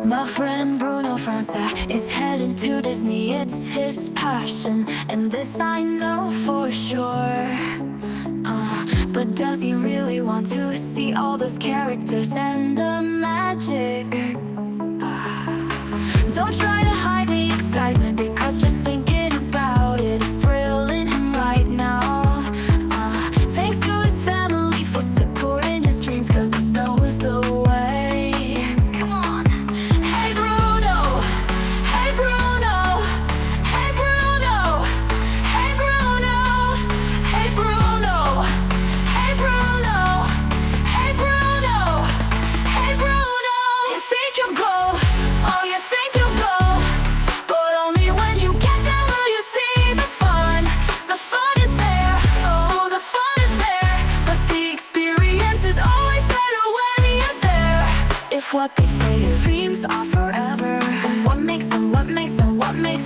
My friend Bruno França is heading to Disney, it's his passion, and this I know for sure. But does he really want to see all those characters and the magic? Don't try to hide the excitement, because just thinking about it is thrilling him right now. Thanks to his family for supporting his dreams, cause he knows the way. Come on. Hey Bruno, hey Bruno, hey Bruno, hey Bruno, hey Bruno, hey Bruno, hey Bruno, hey Bruno. You think you'll go, oh you think you'll go, but only when you get there will you see the fun. The fun is there, oh the fun is there, but the experience is always better when you're there. If what they say is dreams are forever, then what makes them, what makes them, what makes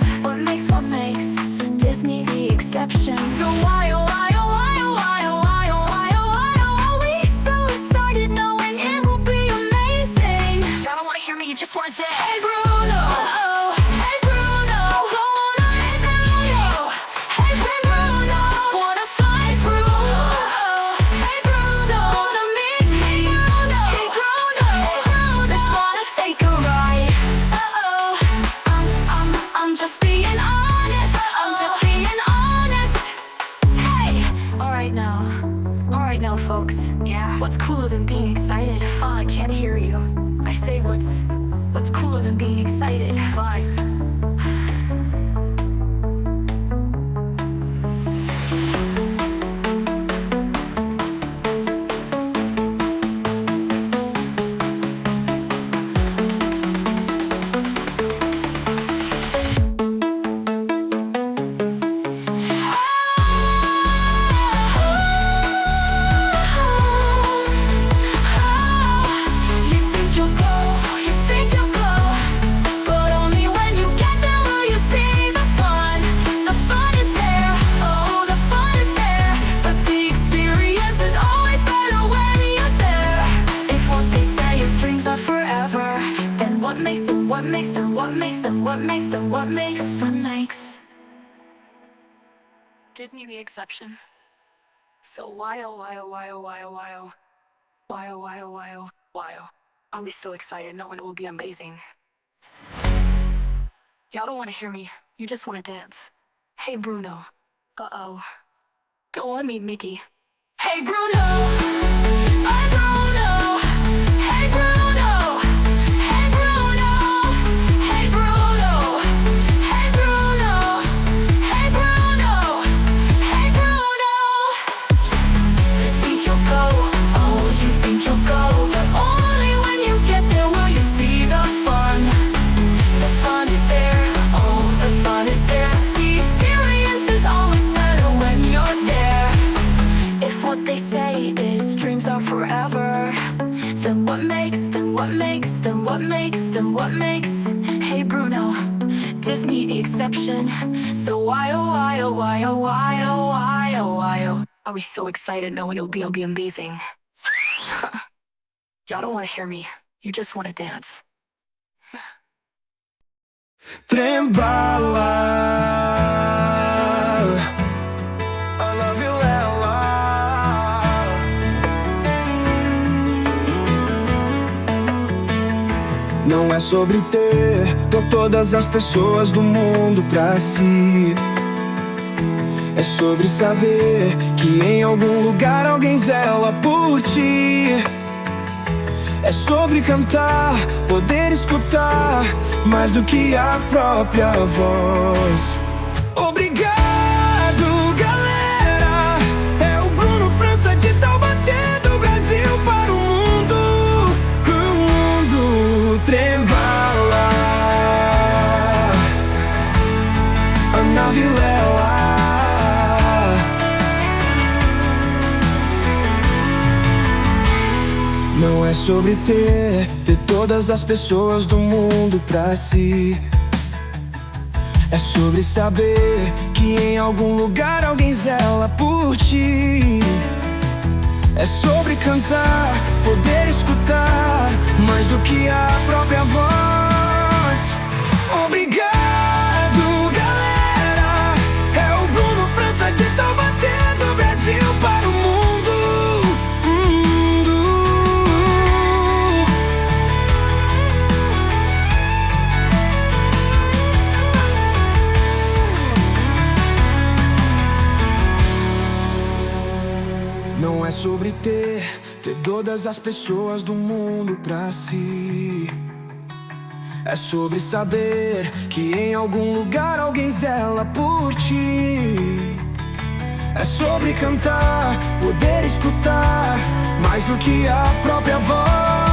Disney the exception? So why, oh why, oh why, oh why, oh why, oh why, oh why, oh are we so excited knowing it will be amazing? Y'all don't wanna hear me, you just wanna dance. Hey Bruno, oh, hey Bruno, hey Bruno, hey Bruno, wanna fight Bruno, hey Bruno, wanna meet me, hey Bruno, just wanna take a ride. I'm just being honest, I'm just being honest. Hey, all right now folks. Yeah. What's cooler than being excited? I can't hear you. I say what's cooler than being excited? Fine. You think you'll go, but only when you get there will you see the fun. The fun is there, oh the fun is there, but the experience is always better when you're there. If what they say is dreams are forever, then what makes them, what makes them, what makes them, what makes them, what makes Disney the exception? So why, oh why, oh why, oh why, oh why, oh why, oh why, oh why, oh why, oh are we so excited knowing it will be amazing? Y'all don't want to hear me, you just want to dance. Hey Bruno, uh-oh, go on meet Mickey. Hey Bruno, hey Bruno, hey Bruno, hey Bruno, hey Bruno, hey Bruno, hey Bruno, hey Bruno. You think you'll go, oh you think you'll go, but only when you get there will you see the fun. The fun is there, oh the fun is there, the experience is always better when you're there. If what they say is dreams are forever, then what makes, hey Bruno, Disney the exception? So why, oh why, oh why, oh why, oh why, oh why, oh are we so excited knowing it'll be amazing? Y'all don't want to hear me, you just want to dance. Trembala, Ana Vilela. Não é sobre ter todas as pessoas do mundo pra si. É sobre saber que em algum lugar alguém zela por ti. É sobre cantar, poder escutar mais do que a própria voz. Obrigado, galera. É o Bruno França de Taubaté, do Brasil para o mundo. O mundo trembala. Ana Vilela. Não é sobre ter todas as pessoas do mundo pra si. É sobre saber que em algum lugar alguém zela por ti. É sobre cantar, poder escutar mais do que a própria voz. Obrigado, galera. É o Bruno França de Taubaté, do Brasil para o mundo. Não é sobre ter todas as pessoas do mundo pra si. É sobre saber que em algum lugar alguém zela por ti. É sobre cantar, poder escutar mais do que a própria voz.